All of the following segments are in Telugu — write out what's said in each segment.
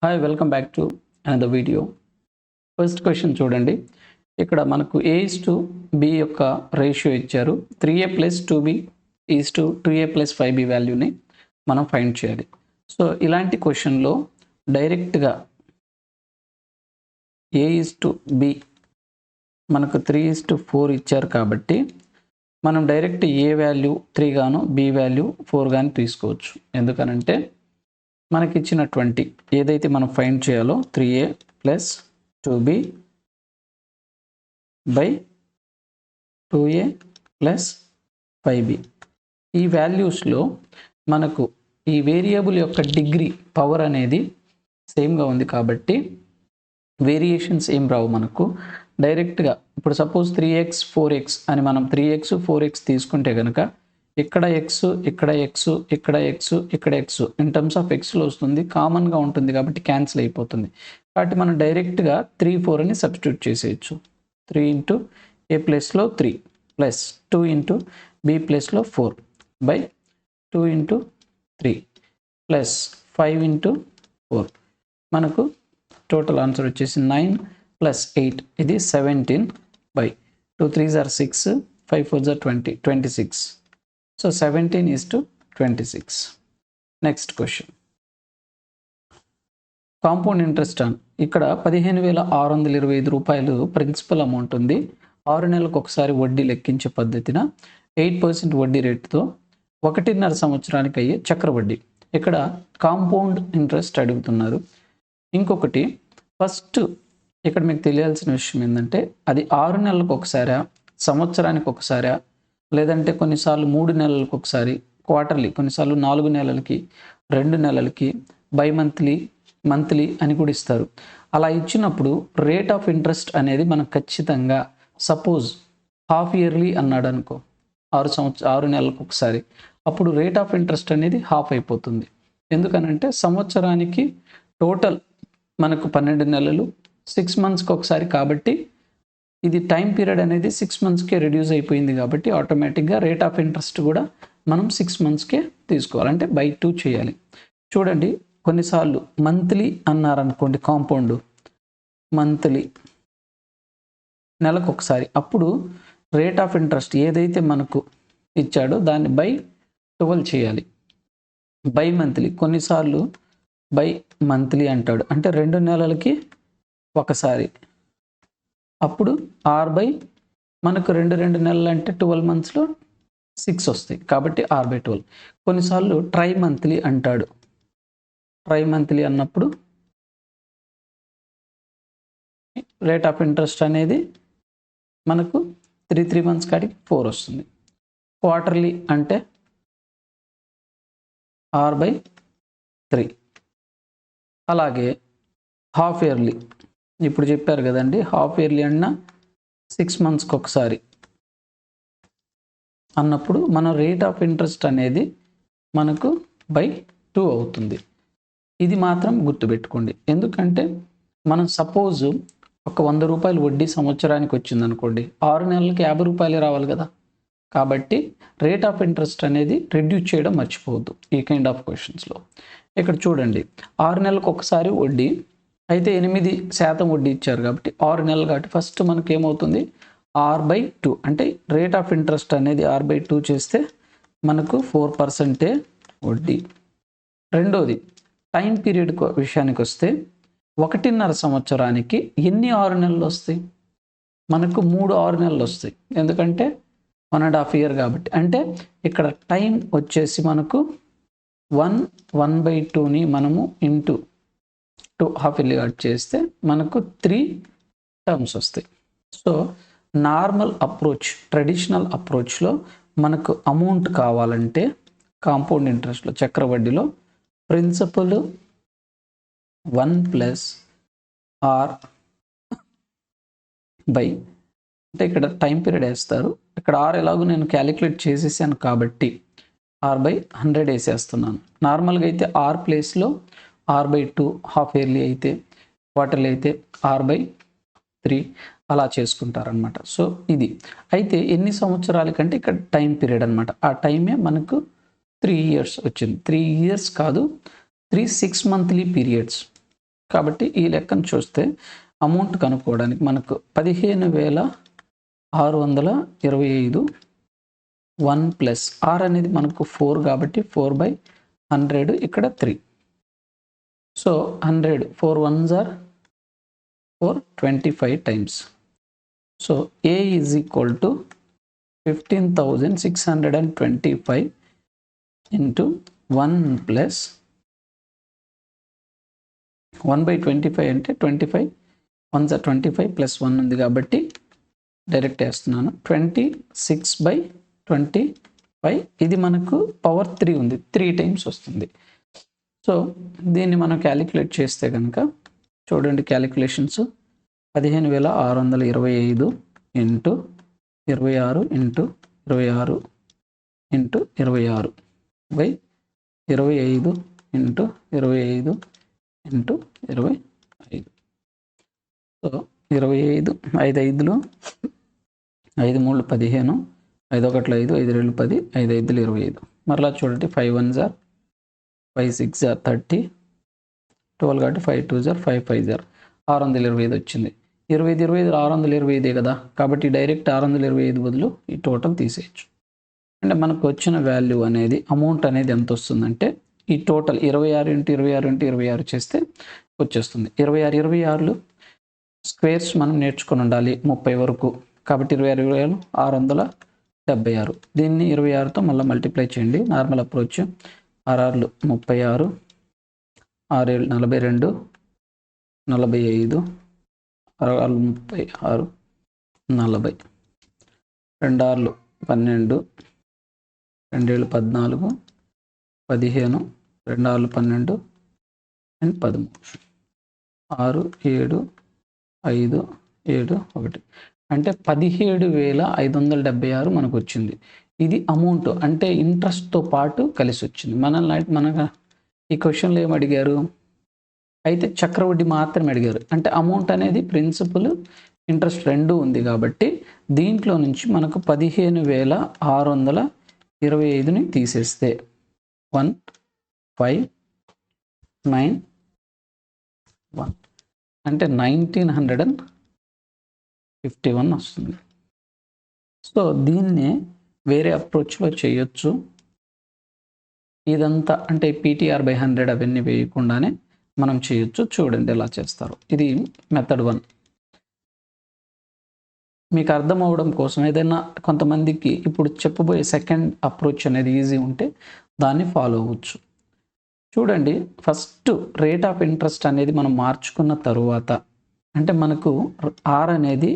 Hi welcome back to another video. First question చూడండి. ఇక్కడ మనకు A:B యొక్క రేషియో ఇచ్చారు. 3A + 2B = 2A + 5B వాల్యూని మనం ఫైండ్ చేయాలి. సో ఇలాంటి క్వశ్చన్లో డైరెక్ట్గా A:B మనకు 3:4 ఇచ్చారు కాబట్టి మనం డైరెక్ట్ A వాల్యూ 3 గాను B వాల్యూ 4 గాని తీసుకోవచ్చు. ఎందుకనంటే మనకి ఇచ్చినటువంటి ఏదైతే మనం ఫైండ్ చేయాలో 3A + 2B / 2A + 5B ఈ వాల్యూస్లో మనకు ఈ వేరియబుల్ యొక్క డిగ్రీ పవర్ అనేది సేమ్గా ఉంది కాబట్టి వేరియేషన్స్ ఏం రావు. మనకు డైరెక్ట్గా ఇప్పుడు సపోజ్ 3x 4x అని మనం 3x 4x తీసుకుంటే కనుక ఇక్కడ x ఇక్కడ x ఇక్కడ x ఇక్కడ x ఇన్ టర్మ్స్ ఆఫ్ xలో వస్తుంది, కామన్గా ఉంటుంది కాబట్టి క్యాన్సిల్ అయిపోతుంది. కాబట్టి మనం డైరెక్ట్గా 3 4 అని సబ్స్టిట్యూట్ చేసేయచ్చు. 3 × A ప్లస్లో 3 ప్లస్ 2 × B ప్లస్లో 4 / 2 × 3 ప్లస్ 5 × 4 మనకు టోటల్ ఆన్సర్ వచ్చేసి 9 + 8 ఇది 17 / 2 3s are 6 5 4s are 20 26. So 17:26. Next question. Compound interest on ఇక్కడ 15,625 రూపాయలు ప్రిన్సిపల్ అమౌంట్ ఉంది. 6 నెలలకు ఒకసారి వడ్డీ లెక్కించే పద్ధతిన 8% వడ్డీ రేటుతో 1.5 సంవత్సరానికి అయ్యే చక్రవడ్డీ. ఇక్కడ కాంపౌండ్ ఇంట్రెస్ట్ అడుగుతున్నారు. ఇంకొకటి ఫస్ట్ ఇక్కడ మీకు తెలియాల్సిన విషయం ఏంటంటే అది 6 నెలలకు ఒకసారా, సంవత్సరానికి ఒకసారా, లేదంటే కొన్నిసార్లు 3 నెలలకు ఒకసారి, క్వార్టర్లీ, కొన్నిసార్లు 4 నెలలకి, 2 నెలలకి, బై మంత్లీ అని కూడా ఇస్తారు. అలా ఇచ్చినప్పుడు రేట్ ఆఫ్ ఇంట్రెస్ట్ అనేది మనం ఖచ్చితంగా సపోజ్ హాఫ్ ఇయర్లీ అన్నాడు అనుకో, 6 నెలలకు ఒకసారి, అప్పుడు రేట్ ఆఫ్ ఇంట్రెస్ట్ అనేది హాఫ్ అయిపోతుంది. ఎందుకనంటే సంవత్సరానికి టోటల్ మనకు 12 నెలలు, 6 మంత్స్కి ఒకసారి కాబట్టి ఇది టైం పీరియడ్ అనేది 6 మంత్స్కే రెడ్యూస్ అయిపోయింది కాబట్టి ఆటోమేటిక్గా రేట్ ఆఫ్ ఇంట్రెస్ట్ కూడా మనం 6 మంత్స్కే తీసుకోవాలంటే బై 2 చేయాలి. చూడండి, కొన్నిసార్లు మంత్లీ అన్నారనుకోండి, కాంపౌండ్ మంత్లీ నెలకు ఒకసారి, అప్పుడు రేట్ ఆఫ్ ఇంట్రెస్ట్ ఏదైతే మనకు ఇచ్చాడో దాన్ని బై 12 చేయాలి. బై మంత్లీ కొన్నిసార్లు బై మంత్లీ అంటాడు, అంటే 2 నెలలకి ఒకసారి, అప్పుడు R/, మనకు 2 నెలలు అంటే 12 మంత్స్లో 6 వస్తాయి కాబట్టి R/12. కొన్నిసార్లు ట్రై మంత్లీ అంటాడు. ట్రై మంత్లీ అన్నప్పుడు రేట్ ఆఫ్ ఇంట్రెస్ట్ అనేది మనకు 3 మంత్స్ కాడికి 4 వస్తుంది. క్వార్టర్లీ అంటే R/3. అలాగే హాఫ్ ఇయర్లీ, ఇప్పుడు చెప్పారు కదండి, హాఫ్ ఇయర్లీ అన్న 6 మంత్స్కి ఒకసారి అన్నప్పుడు మన రేట్ ఆఫ్ ఇంట్రెస్ట్ అనేది మనకు బై 2 అవుతుంది. ఇది మాత్రం గుర్తుపెట్టుకోండి. ఎందుకంటే మనం సపోజ్ ఒక 100 రూపాయలు వడ్డీ సంవత్సరానికి వచ్చింది అనుకోండి, 6 నెలలకి 50 రూపాయలే రావాలి కదా. కాబట్టి రేట్ ఆఫ్ ఇంట్రెస్ట్ అనేది రెడ్యూస్ చేయడం మర్చిపోవద్దు ఈ కైండ్ ఆఫ్ క్వశ్చన్స్లో. ఇక్కడ చూడండి, 6 నెలలకు ఒకసారి వడ్డీ అయితే 8% వడ్డీ ఇచ్చారు కాబట్టి 6 నెలలు కాబట్టి ఫస్ట్ మనకి ఏమవుతుంది, R/2 అంటే రేట్ ఆఫ్ ఇంట్రెస్ట్ అనేది R/2 చేస్తే మనకు 4% వడ్డీ. రెండోది టైం పీరియడ్ విషయానికి వస్తే 1.5 సంవత్సరానికి ఎన్ని 6 నెలలు వస్తాయి, మనకు 3 6 నెలలు వస్తాయి. ఎందుకంటే 1.5 ఇయర్ కాబట్టి, అంటే ఇక్కడ టైం వచ్చేసి మనకు 1/2ని మనము ఇంటూ 2 హాఫ్ ఇయర్లీ కట్ చేస్తే మనకు 3 టర్మ్స్ వస్తాయి. సో నార్మల్ అప్రోచ్, ట్రెడిషనల్ అప్రోచ్లో మనకు అమౌంట్ కావాలంటే కాంపౌండ్ ఇంట్రెస్ట్లో, చక్రవడ్డీలో ప్రిన్సిపల్ 1 + R/, అంటే ఇక్కడ టైం పీరియడ్ వేస్తారు, ఇక్కడ R ఎలాగో నేను క్యాలిక్యులేట్ చేసేసాను కాబట్టి R/100 వేసేస్తున్నాను. నార్మల్గా అయితే R ప్లేస్లో R/2, హాఫ్ ఇయర్లీ అయితే, క్వార్టర్లీ అయితే R/3 అలా చేసుకుంటారనమాట. సో ఇది అయితే ఎన్ని సంవత్సరాలకంటే ఇక్కడ టైం పీరియడ్ అనమాట. ఆ టైమే మనకు 3 ఇయర్స్ వచ్చింది. 3 ఇయర్స్ కాదు, 3 6 మంత్లీ పీరియడ్స్. కాబట్టి ఈ లెక్కను చూస్తే అమౌంట్ కనుక్కోవడానికి మనకు 15,625 1 ప్లస్ ఆర్ అనేది మనకు 4 కాబట్టి 4/100 ఇక్కడ 3. So 100 4 1s are 425 times. So A is equal to 15,625 into 1 plus 1/25 అంటే 25 1s are 25 plus 1 ఉంది కాబట్టి డైరెక్ట్ వేస్తున్నాను 26/25. ఇది మనకు పవర్ 3 ఉంది, 3 times వస్తుంది. సో దీన్ని మనం క్యాలిక్యులేట్ చేస్తే కనుక చూడండి calculations 15,625 into 26 into 26 into 26 by 25 into 25 into 25. So 25 5 5లు 5 3 15 5 1 5 5 2 10 5 5 25. మరలా చూడండి 5 1s are 5 6s are 30 12 కాబట్టి 5 2s are 5 5s are 625 వచ్చింది. 25 625 కదా, కాబట్టి డైరెక్ట్ 625 బదులు ఈ టోటల్ తీసేయచ్చు. అంటే మనకు వచ్చిన వాల్యూ అనేది అమౌంట్ అనేది ఎంత వస్తుందంటే ఈ టోటల్ 26 ఇంటూ 26 ఇంటూ 26 చేస్తే వచ్చేస్తుంది. 26 26లు స్క్వేర్స్ మనం నేర్చుకొని ఉండాలి 30 వరకు, కాబట్టి 26 26 676. దీన్ని 26తో మళ్ళీ మల్టిప్లై చేయండి. నార్మల్ అప్రోచ్ 6 36 6 42 45 6 36 40 2 12 2 14 15 2 12 అండ్ 13 6 7 5 7 1 అంటే 17,576 మనకు వచ్చింది. ఇది అమౌంట్ అంటే ఇంట్రెస్ట్తో పాటు కలిసి వచ్చింది. మనకు ఈ క్వశ్చన్లో ఏమి అడిగారు అయితే చక్రవడ్డీ మాత్రమే అడిగారు. అంటే అమౌంట్ అనేది ప్రిన్సిపల్ ఇంట్రెస్ట్ రెండు ఉంది కాబట్టి దీంట్లో నుంచి మనకు 15,625ని తీసేస్తే 1591 అంటే 1951 వస్తుంది. సో దీన్నే వేరే అప్రోచ్లో చేయొచ్చు. ఇదంతా అంటే PTR/100 అవన్నీ వేయకుండానే మనం చేయొచ్చు. చూడండి ఎలా చేస్తారు. ఇది మెథడ్ 1. మీకు అర్థం అవ్వడం కోసం ఏదైనా కొంతమందికి ఇప్పుడు చెప్పబోయే సెకండ్ అప్రోచ్ అనేది ఈజీ ఉంటే దాన్ని ఫాలో అవ్వచ్చు. చూడండి ఫస్ట్ రేట్ ఆఫ్ ఇంట్రెస్ట్ అనేది మనం మార్చుకున్న తరువాత అంటే మనకు ఆర్ అనేది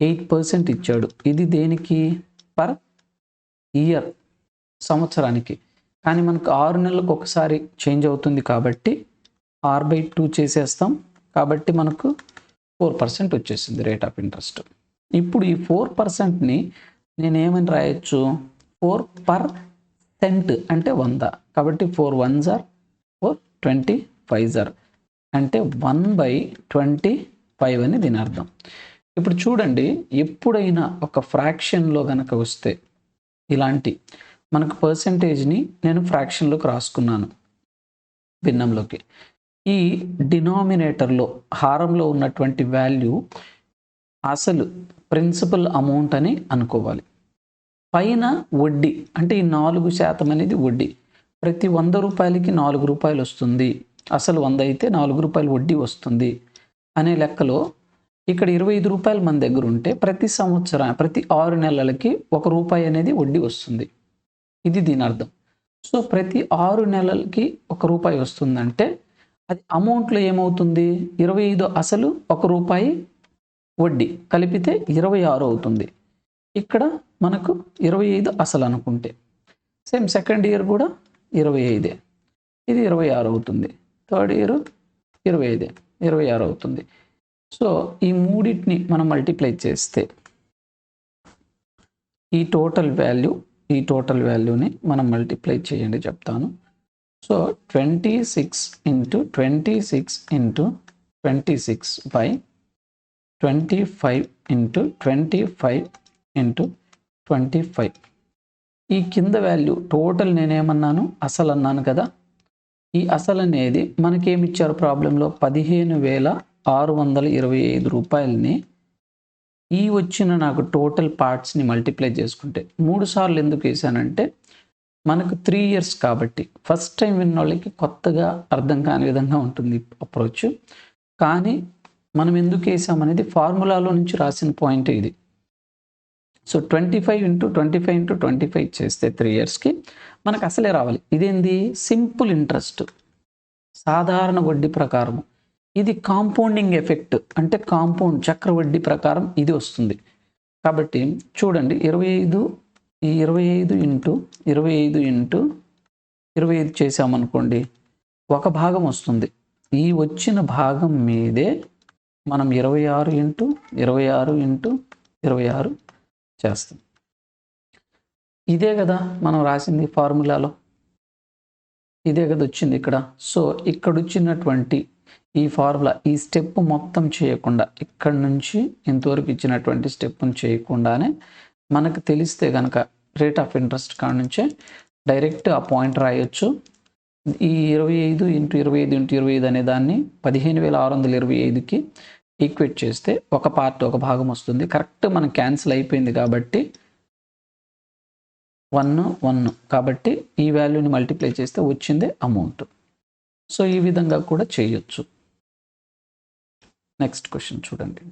8% ఇచ్చాడు. ఇది దేనికి పర్ ఇయర్ సంవత్సరానికి, కానీ మనకు 6 నెలలకు ఒకసారి చేంజ్ అవుతుంది కాబట్టి R/2 చేసేస్తాం. కాబట్టి మనకు 4% వచ్చేసింది రేట్ ఆఫ్ ఇంట్రెస్ట్. ఇప్పుడు ఈ 4%ని నేనేమని రాయొచ్చు 4% అంటే 100 కాబట్టి 4 1s are 4 25s are అంటే 1/25 అని దీని అర్థం. ఇప్పుడు చూడండి ఎప్పుడైనా ఒక ఫ్రాక్షన్లో కనుక వస్తే ఇలాంటి మనకు పర్సంటేజ్ని నేను ఫ్రాక్షన్లోకి రాసుకున్నాను భిన్నంలోకి. ఈ డినామినేటర్లో హారంలో ఉన్నటువంటి వాల్యూ అసలు ప్రిన్సిపల్ అమౌంట్ అని అనుకోవాలి. పైన వడ్డీ అంటే ఈ 4% అనేది వడ్డీ. ప్రతి 100 రూపాయలకి 4 రూపాయలు వస్తుంది. అసలు 100 అయితే 4 రూపాయలు వడ్డీ వస్తుంది అనే లెక్కలో ఇక్కడ 25 రూపాయలు మన దగ్గర ఉంటే ప్రతి సంవత్సరం ప్రతి 6 నెలలకి 1 రూపాయి అనేది వడ్డీ వస్తుంది. ఇది దీని అర్థం. సో ప్రతి 6 నెలలకి 1 రూపాయి వస్తుందంటే అది అమౌంట్లో ఏమవుతుంది 25 అసలు 1 రూపాయి వడ్డీ కలిపితే 26 అవుతుంది. ఇక్కడ మనకు 25 అసలు అనుకుంటే సేమ్ సెకండ్ ఇయర్ కూడా 25, ఇది 26 అవుతుంది. థర్డ్ ఇయర్ 25 26 అవుతుంది. సో ఈ మూడింటిని మనం మల్టిప్లై చేస్తే ఈ టోటల్ వాల్యూని మనం మల్టిప్లై చేయండి చెప్తాను. So 26 into 26 into 26 by 25 into 25 into 25. ఈ కింద వాల్యూ టోటల్ నేనేమన్నాను అసలు అన్నాను కదా, ఈ అసలు అనేది మనకేమిచ్చారు ప్రాబ్లంలో 15,625 రూపాయలని ఈ వచ్చిన నాకు టోటల్ పార్ట్స్ని మల్టిప్లై చేసుకుంటే 3 సార్లు ఎందుకు వేసానంటే మనకు 3 ఇయర్స్ కాబట్టి ఫస్ట్ టైం విన్న వాళ్ళకి కొత్తగా అర్థం కాని విధంగా ఉంటుంది అప్రోచ్. కానీ మనం ఎందుకు వేసామనేది ఫార్ములాలో నుంచి రాసిన పాయింట్ ఇది. సో 25 ఇంటూ 25 ఇంటూ 25 చేస్తే 3 ఇయర్స్కి మనకు అసలే రావాలి. ఇదేంది సింపుల్ ఇంట్రెస్ట్, సాధారణ వడ్డీ ప్రకారం. ఇది కాంపౌండింగ్ ఎఫెక్ట్ అంటే కాంపౌండ్ చక్రవడ్డీ ప్రకారం ఇది వస్తుంది. కాబట్టి చూడండి 25 ఇంటూ 25 ఇంటూ 25 చేసామనుకోండి ఒక భాగం వస్తుంది. ఈ వచ్చిన భాగం మీదే మనం 26 ఇంటూ 26 ఇంటూ 26 చేస్తాం. ఇదే కదా మనం రాసింది ఫార్ములాలో, ఇదే కదా వచ్చింది ఇక్కడ. సో ఇక్కడ వచ్చినటువంటి ఈ ఫార్ములా ఈ స్టెప్ మొత్తం చేయకుండా ఇక్కడ నుంచి ఇంతవరకు ఇచ్చినటువంటి స్టెప్ను చేయకుండానే మనకు తెలిస్తే కనుక రేట్ ఆఫ్ ఇంట్రెస్ట్ కాడ నుంచే డైరెక్ట్ ఆ పాయింట్ రాయొచ్చు. ఈ 25 ఇంటూ 25 ఇంటూ 25 అనే దాన్ని 15,625కి ఈక్వేట్ చేస్తే ఒక పార్ట్ ఒక భాగం వస్తుంది. కరెక్ట్ మనం క్యాన్సిల్ అయిపోయింది కాబట్టి 1 కాబట్టి ఈ వాల్యూని మల్టిప్లై చేస్తే వచ్చిందే అమౌంట్. సో ఈ విధంగా కూడా చేయొచ్చు. నెక్స్ట్ క్వశ్చన్ చూడండి.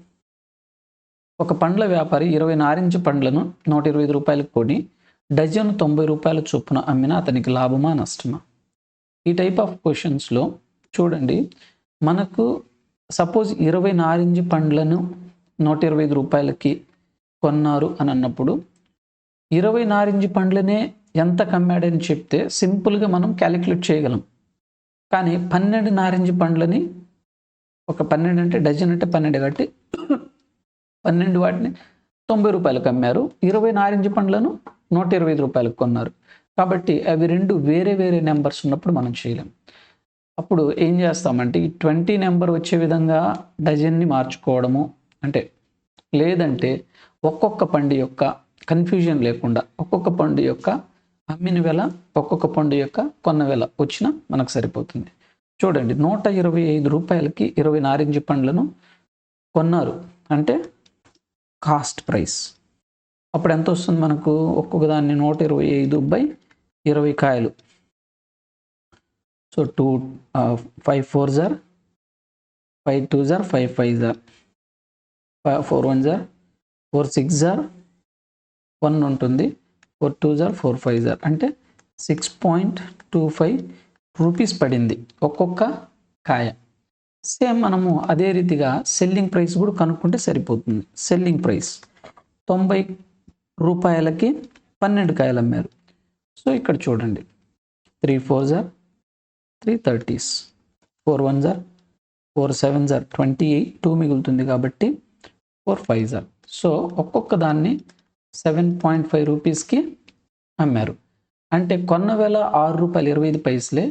ఒక పండ్ల వ్యాపారి 20 నారింజ పండ్లను 125 రూపాయలకు కొని డజన్ 90 రూపాయల చొప్పున అమ్మినా అతనికి లాభమా నష్టమా? ఈ టైప్ ఆఫ్ క్వశ్చన్స్లో చూడండి, మనకు సపోజ్ 20 నారింజ పండ్లను 125 రూపాయలకి కొన్నారు అని అన్నప్పుడు 20 నారింజ పండ్లనే ఎంత కమ్మాడని చెప్తే సింపుల్గా మనం క్యాలిక్యులేట్ చేయగలం. కానీ 12 నారింజ పండ్లని ఒక 12 అంటే డజన్ అంటే 12 కాబట్టి 12 వాటిని 90 రూపాయలకు అమ్మారు. 20 నారింజ పండ్లను 125 రూపాయలకు కొన్నారు. కాబట్టి అవి రెండు వేరే వేరే నెంబర్స్ ఉన్నప్పుడు మనం చేయలేం. అప్పుడు ఏం చేస్తామంటే ఈ 20 నెంబర్ వచ్చే విధంగా డజన్ని మార్చుకోవడము, అంటే లేదంటే ఒక్కొక్క పండు యొక్క కన్ఫ్యూజన్ లేకుండా ఒక్కొక్క పండు యొక్క అమ్మిన వెల ఒక్కొక్క పండు యొక్క కొన్న వెల వచ్చినా మనకు సరిపోతుంది. చూడండి 125 రూపాయలకి 20 నారింజ పండ్లను కొన్నారు అంటే కాస్ట్ ప్రైస్. అప్పుడు ఎంత వస్తుంది మనకు? ఒక్కొక్క దాన్ని 125/20 కాయలు. So 5 4 jar 5 2 jar 5 5 jar 4 1 jar 4 6 jar 1 ఉంటుంది. 4 2 జార్ 4 5 జార్ అంటే 6.25 రూపీస్ పడింది ఒక్కొక్క కాయ. సేమ్ మనము అదే రీతిగా సెల్లింగ్ ప్రైస్ కూడా కనుక్కుంటే సరిపోతుంది. సెల్లింగ్ ప్రైస్ 90 రూపాయలకి 12 కాయలు అమ్మారు. సో ఇక్కడ చూడండి 3 4 జార్ 3 30s 4 1 జార్ 4 7 జార్ 28 2 మిగులుతుంది కాబట్టి 4 5 జార్. సో ఒక్కొక్క దాన్ని 7.5 రూపీస్కి అమ్మారు. అంటే కొన్న వేల 6 రూపాయలు 25 పైసలే,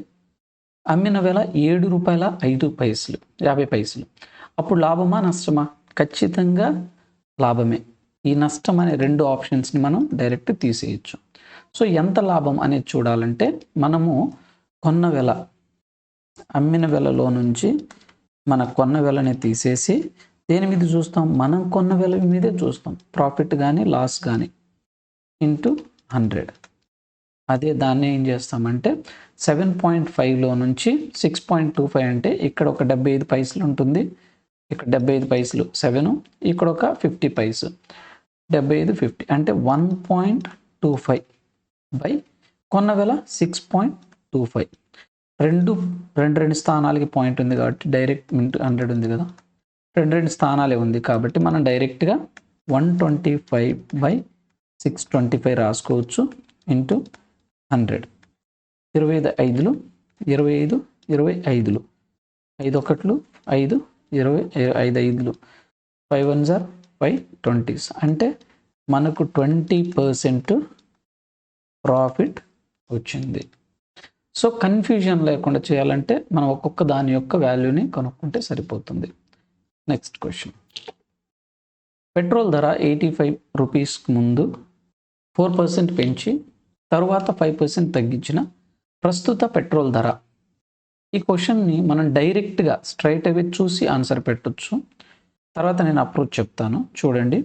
అమ్మిన వేల 7 రూపాయల 5 పైసలు 50 పైసలు. అప్పుడు లాభమా నష్టమా? ఖచ్చితంగా లాభమే. ఈ నష్టం అనే 2 ఆప్షన్స్ని మనం డైరెక్ట్ తీసేయచ్చు. సో ఎంత లాభం అనేది చూడాలంటే మనము కొన్న వెల అమ్మిన వెలలో నుంచి మన కొన్న వెలని తీసేసి దేని మీద చూస్తాం? మనం కొన్న వెల మీదే చూస్తాం. ప్రాఫిట్ కానీ లాస్ కానీ ఇంటూ 100. అదే దాన్ని ఏం చేస్తామంటే 7.5లో నుంచి 6.25 అంటే ఇక్కడ ఒక 75 పైసలు ఉంటుంది, ఇక్కడ 75 పైసలు 7, ఇక్కడ ఒక 50 పైసలు 75 50 అంటే 1.25 బై కొన్న వెల 6.25. రెండు స్థానాలకి పాయింట్ ఉంది కాబట్టి డైరెక్ట్ ఇంటూ 100 ఉంది కదా, రెండు స్థానాలే ఉంది కాబట్టి మనం డైరెక్ట్గా 125/625 రాసుకోవచ్చు ఇంటూ 100. 25 5లు 25 25లు 5 1లు 5 20 5 5లు 5 1 జార్ 5 20s అంటే మనకు 20% ప్రాఫిట్ వచ్చింది. సో కన్ఫ్యూజన్ లేకుండా చేయాలంటే మనం ఒక్కొక్క దాని యొక్క వాల్యూని కనుక్కుంటే సరిపోతుంది. Next question. పెట్రోల్ ధర 85 రూపీస్కి ముందు 4% పెంచి తరువాత 5% తగ్గించిన ప్రస్తుత పెట్రోల్ ధర ఈ క్వశ్చన్ని మనం డైరెక్ట్గా స్ట్రైట్ అవే చూసి ఆన్సర్ పెట్టొచ్చు. తర్వాత నేను అప్రోచ్ చెప్తాను. చూడండి,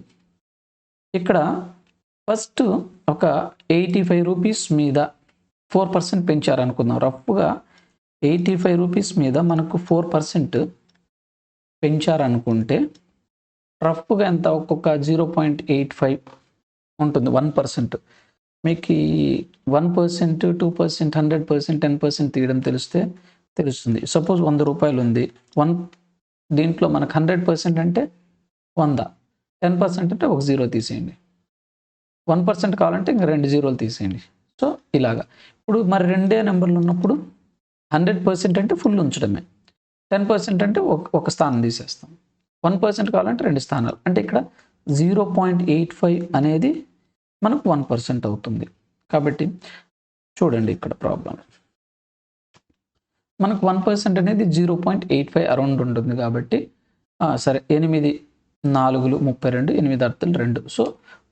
ఇక్కడ ఫస్ట్ ఒక 85 రూపీస్ మీద 4% పెంచారనుకుందాం. రఫ్గా 85 రూపీస్ మీద మనకు 4% పెంచారనుకుంటే రఫ్గా ఎంత, ఒక్కొక్క 0.85 ఉంటుంది. 1%. మీకు ఈ 1%, 2%, 100%, 10% తీయడం తెలుస్తుంది. సపోజ్ 100 రూపాయలు ఉంది. దీంట్లో మనకు 100% అంటే 100, 10% అంటే ఒక 0 తీసేయండి. 1% కావాలంటే ఇంకా 2 0లు తీసేయండి. సో ఇలాగా. ఇప్పుడు మరి 2 నెంబర్లు ఉన్నప్పుడు 100% అంటే ఫుల్ ఉంచడమే, 10% అంటే ఒక స్థానం తీసేస్తాం, 1% కావాలంటే 2 స్థానాలు. అంటే ఇక్కడ 0.85 అనేది మనకు 1% అవుతుంది. కాబట్టి చూడండి, ఇక్కడ ప్రాబ్లం మనకు 1% అనేది 0.85 అరౌండ్ ఉంటుంది. కాబట్టి సరే, 8 4 32, 8 అర్థాలు 2. సో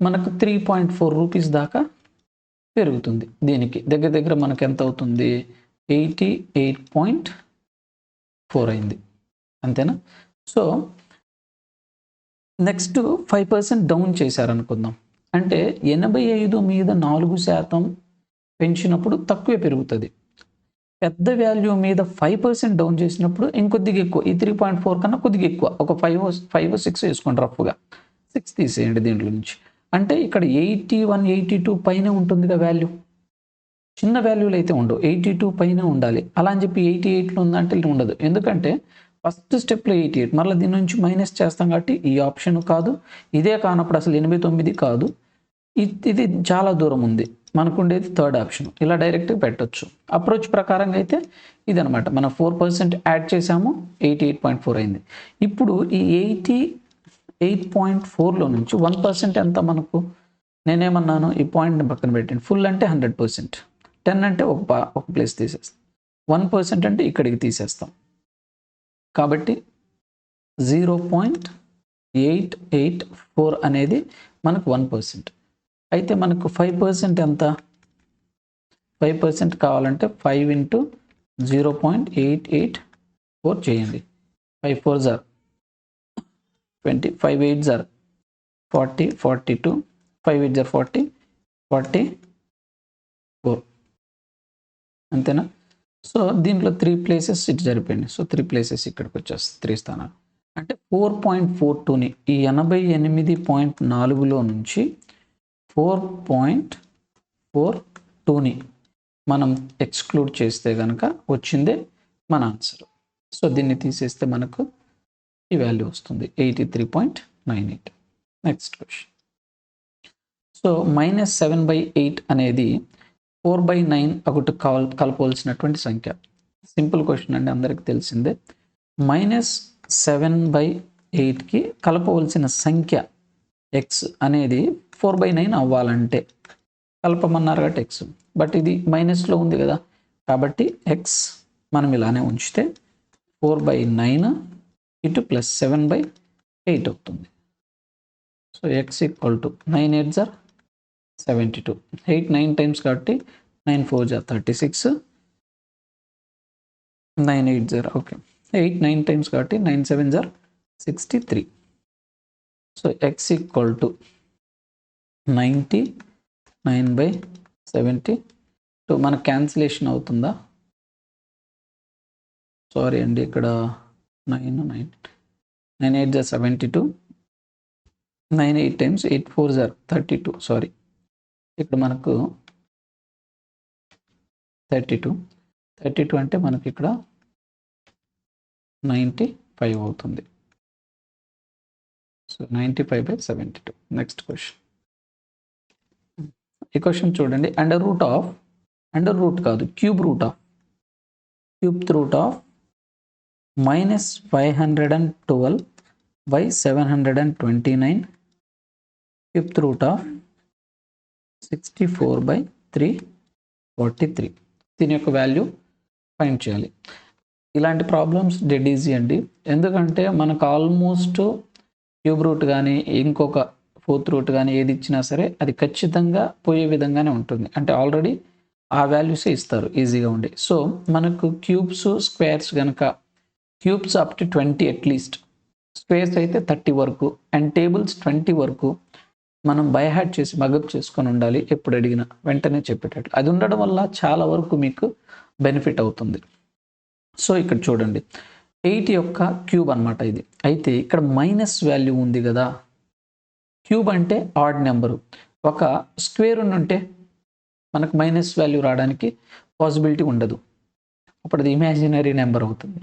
మనకు 3.4 రూపీస్ దాకా పెరుగుతుంది. దీనికి దగ్గర మనకు ఎంత అవుతుంది, 88.4 అయింది. అంతేనా? సో నెక్స్ట్ 5% డౌన్ చేశారనుకుందాం. అంటే 85 మీద 4% పెంచినప్పుడు తక్కువే పెరుగుతుంది. పెద్ద వాల్యూ మీద 5% డౌన్ చేసినప్పుడు ఇంకొద్దిగా ఎక్కువ, ఈ 3.4 కన్నా కొద్దిగా ఎక్కువ, ఒక 5 6 వేసుకోండి. రఫ్గా 6 తీసేయండి దీంట్లో నుంచి. అంటే ఇక్కడ 81 82 పైన ఉంటుందిగా వాల్యూ. చిన్న వాల్యూలు అయితే ఉండవు, 82 పైన ఉండాలి. అలా అని చెప్పి 88లో ఉందంటే ఉండదు. ఎందుకంటే ఫస్ట్ స్టెప్లో 88, మళ్ళీ దీని నుంచి మైనస్ చేస్తాం కాబట్టి ఈ ఆప్షన్ కాదు. ఇదే కానప్పుడు అసలు 89 కాదు. ఇది చాలా దూరం ఉంది. మనకు ఉండేది థర్డ్ ఆప్షన్. ఇలా డైరెక్ట్గా పెట్టొచ్చు. అప్రోచ్ ప్రకారంగా అయితే ఇదనమాట. మనం 4% యాడ్ చేసాము, 88.4 అయింది. ఇప్పుడు ఈ 88.4లో నుంచి 1% ఎంత మనకు, నేనేమన్నాను, ఈ పాయింట్ని పక్కన పెట్టండి. ఫుల్ అంటే 100%, 10 అంటే ఒక ప్లేస్ తీసేస్తాం, 1% అంటే ఇక్కడికి తీసేస్తాం. కాబట్టి 0.884 అనేది మనకు 1%. అయితే మనకు 5% ఎంత, 5% కావాలంటే 5 × 0.884 చేయండి. 5 4s are 20, 5 8s are 40, 42, 5 8s are 40, 44. అంతేనా? సో దీంట్లో 3 ప్లేసెస్ ఇటు జరిపోయింది. సో 3 ప్లేసెస్ ఇక్కడికి వచ్చేస్తుంది, 3 స్థానాలు. అంటే 4.42ని ఈ 88.4లో నుంచి 4.42ని మనం ఎక్స్క్లూడ్ చేస్తే కనుక వచ్చిందే మన ఆన్సర్. సో దీన్ని తీసేస్తే మనకు ఈ వాల్యూ వస్తుంది, 83.98. Next question. సో -7/8 అనేది 4/9 ఒకటి కలపవలసినటువంటి సంఖ్య. సింపుల్ క్వశ్చన్ అండి, అందరికి తెలిసిందే. -7/8కి కలపవలసిన సంఖ్య x అనేది 4/9 అవ్వాలంటే కలపమన్నారు కాబట్టి x, బట్ ఇది మైనస్లో ఉంది కదా, కాబట్టి x మనం ఇలానే ఉంచితే 4/9 ఇటు +7/8 అవుతుంది. So x = 9 8s are 72, 8 9 times కాబట్టి 9 4s are 36, 9 8s are okay, 8 9 times కాబట్టి 9 7s are 63. So x = 99/72. మన క్యాన్సిలేషన్ అవుతుందా? సారీ అండి, ఇక్కడ 9 8s are 72, 9 8 times 8 4s are 32. Sorry, ఇక్కడ మనకు 32 అంటే మనకి ఇక్కడ 95 అవుతుంది. సో 95/72. Next question. ఈ క్వశ్చన్ చూడండి, అండర్ రూట్ కాదు, cube root of -512/729, fifth root of 64/343. దీని యొక్క వాల్యూ ఫైండ్ చేయాలి. ఇలాంటి ప్రాబ్లమ్స్ డెడ్ ఈజీ అండి, ఎందుకంటే మనకు ఆల్మోస్ట్ క్యూబ్ రూట్ కానీ ఇంకొక ఫోర్త్ రూట్ కానీ ఏది ఇచ్చినా సరే అది ఖచ్చితంగా పోయే విధంగానే ఉంటుంది. అంటే ఆల్రెడీ ఆ వాల్యూసే ఇస్తారు ఈజీగా ఉండి. సో మనకు క్యూబ్స్ స్క్వేర్స్ కనుక cubes up to 20 at least, squares అయితే 30 వరకు అండ్ టేబుల్స్ 20 వరకు మనం బై హార్ట్ చేసి మగప్ చేసుకొని ఉండాలి. ఎప్పుడు అడిగినా వెంటనే చెప్పేటట్లు అది ఉండడం వల్ల చాలా వరకు మీకు బెనిఫిట్ అవుతుంది. సో ఇక్కడ చూడండి 8 యొక్క క్యూబ్ అనమాట ఇది. అయితే ఇక్కడ మైనస్ వాల్యూ ఉంది కదా, క్యూబ్ అంటే ఆడ్ నెంబరు. ఒక స్క్వేర్ ఉంటే మనకు మైనస్ వాల్యూ రావడానికి పాసిబిలిటీ ఉండదు, అప్పుడు అది ఇమాజినరీ నెంబర్ అవుతుంది.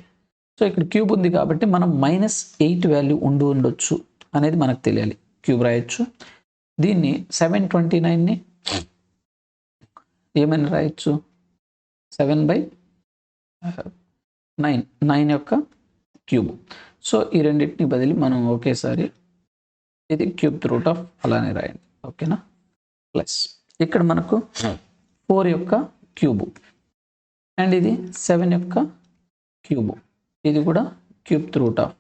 సో ఇక్కడ క్యూబ్ ఉంది కాబట్టి మనం -8 వాల్యూ ఉండొచ్చు అనేది మనకు తెలియాలి. క్యూబ్ రాయొచ్చు. దీన్ని 729ని ఏమైనా రాయొచ్చు, 7/9 యొక్క క్యూబ్. సో ఈ రెండింటిని బదిలి మనం ఒకేసారి ఇది క్యూబ్ రూట్ ఆఫ్ అలానే రాయండి, ఓకేనా. ప్లస్ ఇక్కడ మనకు 4 యొక్క క్యూబు అండ్ ఇది 7 యొక్క క్యూబు, ఇది కూడా క్యూబ్ రూట్ ఆఫ్.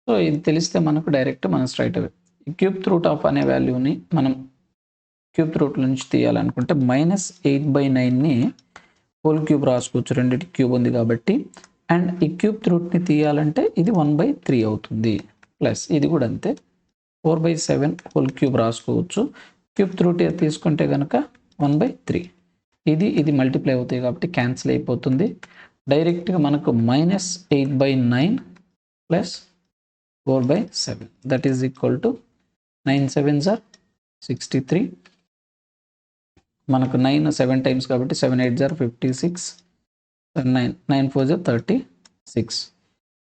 సో ఇది తెలిస్తే మనకు డైరెక్ట్ మనం స్ట్రైట్ అవే ఈ క్యూబ్ రూట్ ఆఫ్ అనే వాల్యూని మనం క్యూబ్ రూట్ నుంచి తీయాలనుకుంటే -8/9ని హోల్ క్యూబ్ రాసుకోవచ్చు, రెండింటి క్యూబ్ ఉంది కాబట్టి. అండ్ ఈ క్యూబ్ రూట్ని తీయాలంటే ఇది 1/3 అవుతుంది. ప్లస్ ఇది కూడా అంతే 4/7 హోల్ క్యూబ్ రాసుకోవచ్చు. క్యూబ్ రూట్ తీసుకుంటే కనుక 1/3, ఇది మల్టిప్లై అవుతాయి కాబట్టి క్యాన్సిల్ అయిపోతుంది. డైరెక్ట్గా మనకు -8/9 plus 4/7 that is equal to 9 7s are 63. మనకు 9 7 టైమ్స్ కాబట్టి 7 8s are 56, 9 4s are 36.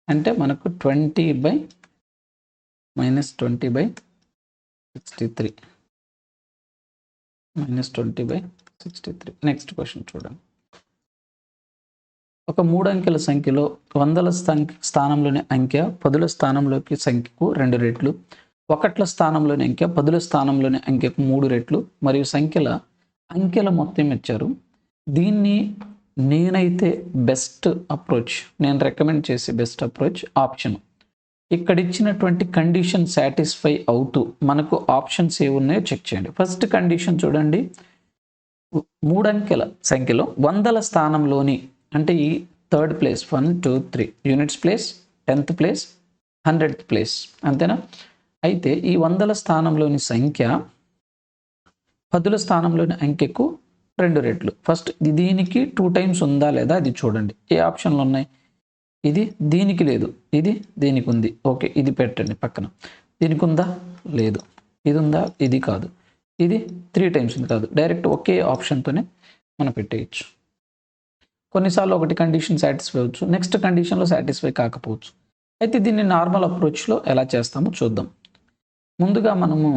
అంటే మనకు 20/63 -20/63. నెక్స్ట్ క్వశ్చన్ చూడండి. ఒక 3 అంకెల సంఖ్యలో వందల స్థానంలోని అంకె పదుల స్థానంలోకి సంఖ్యకు 2 రెట్లు, ఒకట్ల స్థానంలోని అంకె పదుల స్థానంలోని అంకెకు 3 రెట్లు మరియు అంకెల మొత్తం ఇచ్చారు. దీన్ని నేనైతే బెస్ట్ అప్రోచ్, నేను రికమెండ్ చేసే బెస్ట్ అప్రోచ్ ఆప్షన్. ఇక్కడ ఇచ్చినటువంటి కండిషన్ సాటిస్ఫై అవుతూ మనకు ఆప్షన్స్ ఏ ఉన్నాయో చెక్ చేయండి. ఫస్ట్ కండిషన్ చూడండి, 3 అంకెల సంఖ్యలో వందల స్థానంలోని అంటే ఈ 3rd place 1 2 3 units place, 10th place, 100th place, అంతేనా. అయితే ఈ వందల స్థానంలోని సంఖ్య పదుల స్థానంలోని అంకెకు 2 రెట్లు. ఫస్ట్ దీనికి 2 టైమ్స్ ఉందా లేదా అది చూడండి. ఏ ఆప్షన్లు ఉన్నాయి, ఇది దీనికి లేదు, ఇది దీనికి ఉంది, ఓకే ఇది పెట్టండి పక్కన. దీనికి ఉందా లేదు, ఇది ఉందా ఇది కాదు, ఇది 3 టైమ్స్ ఉంది కాదు. డైరెక్ట్ ఒకే ఆప్షన్తోనే మనం పెట్టేయచ్చు. కొన్నిసార్లు ఒకటి కండిషన్ సాటిస్ఫై అవ్వచ్చు, నెక్స్ట్ కండిషన్లో సాటిస్ఫై కాకపోవచ్చు. అయితే దీన్ని నార్మల్ అప్రోచ్లో ఎలా చేస్తామో చూద్దాం. ముందుగా మనము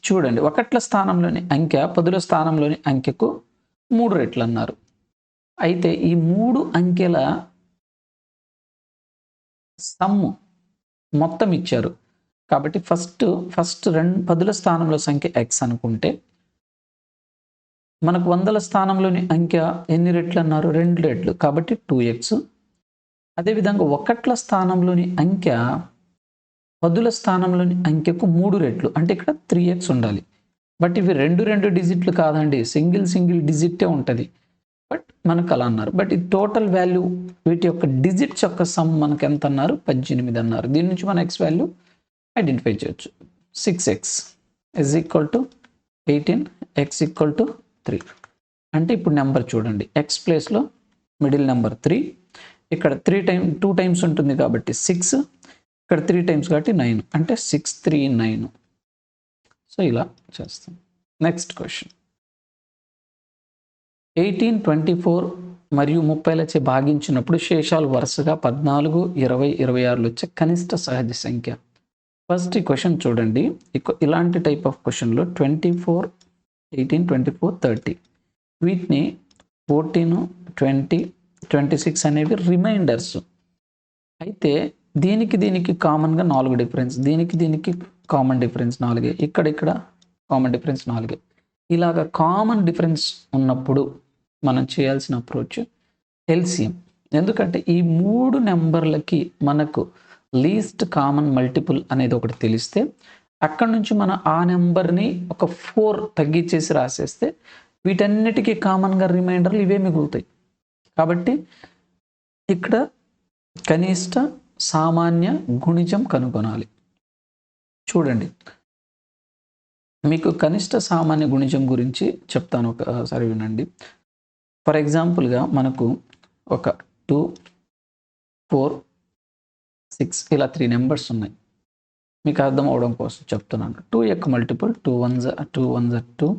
చూడండి, ఒకట్ల స్థానంలోని అంకె పదుల స్థానంలోని అంకెకు 3 రెట్లు అన్నారు. అయితే ఈ 3 అంకెల సమ్ము మొత్తం ఇచ్చారు కాబట్టి ఫస్ట్ 2 పదుల స్థానంలో సంఖ్య x అనుకుంటే మనకు వందల స్థానంలోని అంకె ఎన్ని రెట్లు అన్నారు, 2 రెట్లు కాబట్టి 2x. అదేవిధంగా ఒకట్ల స్థానంలోని అంకె పదుల స్థానంలోని అంకెకు 3 రెట్లు అంటే ఇక్కడ 3x ఉండాలి. బట్ ఇవి 2 డిజిట్లు కాదండి, సింగిల్ డిజిటే ఉంటుంది. బట్ మనకు అలా అన్నారు. బట్ ఈ టోటల్ వాల్యూ వీటి యొక్క డిజిట్స్ యొక్క సమ్ మనకు ఎంత అన్నారు, 18 అన్నారు. దీని నుంచి మనం x వాల్యూ ఐడెంటిఫై చేయొచ్చు. 6x is equal to 18, x equal to 3. అంటే ఇప్పుడు నెంబర్ చూడండి, x ప్లేస్లో మిడిల్ నెంబర్ 3, ఇక్కడ 2 టైమ్స్ ఉంటుంది కాబట్టి 6, ఇక్కడ 3 టైమ్స్ కాబట్టి 9 అంటే 6 3 9. సో ఇలా చేస్తాం. నెక్స్ట్ క్వశ్చన్, 18 24 మరియు 30లచే భాగించినప్పుడు శేషాలు వరుసగా 14 20 26 వచ్చే కనిష్ట సహజ సంఖ్య. ఫస్ట్ ఈ క్వశ్చన్ చూడండి, ఇలాంటి టైప్ ఆఫ్ క్వశ్చన్లో 24 18 24 30 వీటిని 14 20 26 అనేవి రిమైండర్స్. అయితే దీనికి కామన్గా 4 డిఫరెన్స్, దీనికి కామన్ డిఫరెన్స్ 4, ఇక్కడ కామన్ డిఫరెన్స్ 4. ఇలాగ కామన్ డిఫరెన్స్ ఉన్నప్పుడు మనం చేయాల్సిన అప్రోచ్ ఎల్సిఎం. ఎందుకంటే ఈ 3 నెంబర్లకి మనకు లీస్ట్ కామన్ మల్టిపుల్ అనేది ఒకటి తెలిస్తే అక్కడ నుంచి మనం ఆ నెంబర్ని ఒక 4 తగ్గించేసి రాసేస్తే వీటన్నిటికీ కామన్గా రిమైండర్లు ఇవే మిగులుతాయి. కాబట్టి ఇక్కడ కనిష్ట సామాన్య గుణిజం కనుగొనాలి. చూడండి, మీకు కనిష్ట సామాన్య గుణిజం గురించి చెప్తాను, ఒకసారి వినండి. ఫర్ ఎగ్జాంపుల్గా మనకు ఒక 2, 4, 6 ఇలా 3 నెంబర్స్ ఉన్నాయి. మీకు అర్థం అవడం కోసం చెప్తున్నాను. 2 యొక్క మల్టిపుల్ 2 1 2,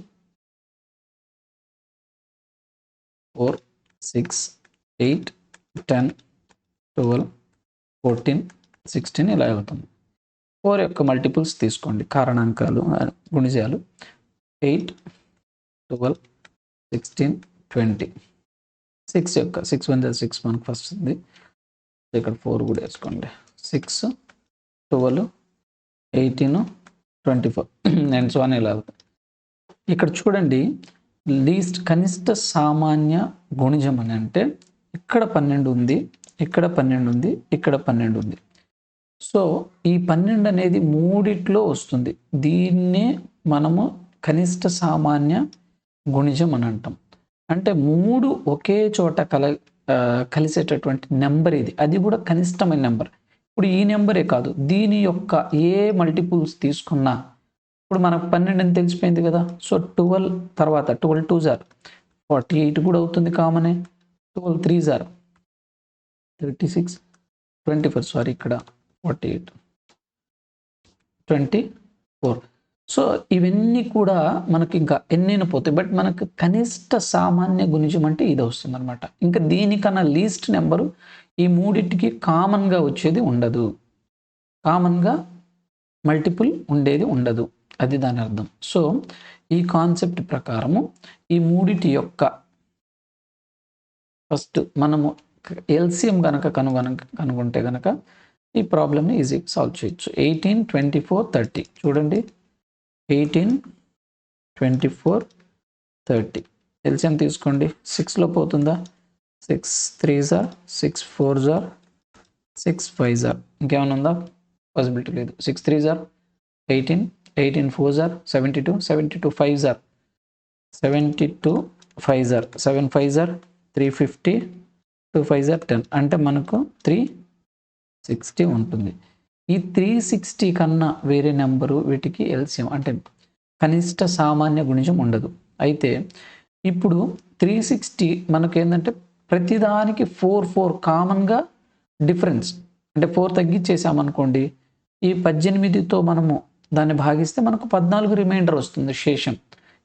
4, 6, 8, 10, 12, 14, 16 ఇలా వెళ్తుంది. 4 యొక్క మల్టిపుల్స్ తీసుకోండి, కారణాంకాలు గుణిజాలు. 8, 12, 16, 20. 6 యొక్క 6 1 6 మనకు ఫస్ట్ ఉంది. ఇక్కడ 4 కూడా వేసుకోండి. 6, 12, 18, 24 అండ్ సో అని ఇలా వెళ్తుంది. ఇక్కడ చూడండి, లీస్ట్ కనిష్ట సామాన్య గుణిజం అని అంటే ఇక్కడ 12 ఉంది, ఇక్కడ 12 ఉంది, ఇక్కడ 12 ఉంది. సో ఈ 12 అనేది మూడిట్లో వస్తుంది. దీన్నే మనము కనిష్ట సామాన్య గుణిజం అని అంటాం. అంటే 3 ఒకే చోట కలిసేటటువంటి నెంబర్ ఇది. అది కూడా కనిష్టమైన నెంబర్. ఇప్పుడు ఈ నెంబరే కాదు, దీని యొక్క ఏ మల్టిపుల్స్ తీసుకున్నా ఇప్పుడు మనకు 12 అని తెలిసిపోయింది కదా. సో 12 తర్వాత 12 2s 48 కూడా అవుతుంది కామనే. 12 3s 36, 24 సారీ ఇక్కడ 48, 24. సో ఇవన్నీ కూడా మనకి ఇంకా ఎన్నైనా పోతాయి. బట్ మనకు కనిష్ట సామాన్య గుణిజం అంటే ఇది వస్తుంది అనమాట. ఇంకా దీనికన్నా లీస్ట్ నెంబరు ఈ మూడింటికి కామన్గా వచ్చేది ఉండదు, కామన్గా మల్టిపుల్ ఉండేది ఉండదు, అది దాని అర్థం. సో ఈ కాన్సెప్ట్ ప్రకారము ఈ మూడిటి యొక్క ఫస్ట్ మనము ఎల్సిఎం కనుక కనుగొంటే కనుక ఈ ప్రాబ్లమ్ని ఈజీ సాల్వ్ చేయొచ్చు. 18, 24, 30 చూడండి. 18, 24, 30 ఎల్సిఎం తీసుకోండి. 6లో పోతుందా? 6 3s 6 4s 6 5s. ఇంకేమైనా ఉందా? పాసిబిలిటీ లేదు. 6 3s 18, 18 4s 72, 72 5s 72 5s 7 5s 350, 2 5s 10 అంటే మనకు 360 ఉంటుంది. ఈ 360 కన్నా వేరే నెంబరు వీటికి ఎల్సిఎం అంటే కనిష్ట సామాన్య గుణిజం ఉండదు. అయితే ఇప్పుడు 360 మనకు ఏంటంటే ప్రతిదానికి 4 కామన్గా డిఫరెన్స్, అంటే 4 తగ్గించేసామనుకోండి, ఈ 18తో మనము దాన్ని భాగిస్తే మనకు 14 రిమైండర్ వస్తుంది శేషం.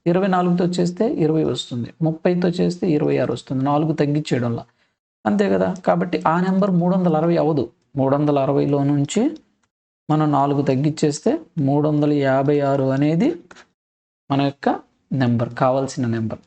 24తో చేస్తే 20 వస్తుంది, 30తో చేస్తే 26 వస్తుంది, 4 తగ్గించేయడంలో అంతే కదా. కాబట్టి ఆ నెంబర్ 360 అవ్వదు. 360లో నుంచి మనం 4 తగ్గించేస్తే 356 అనేది మన యొక్క నెంబర్, కావాల్సిన నెంబర్.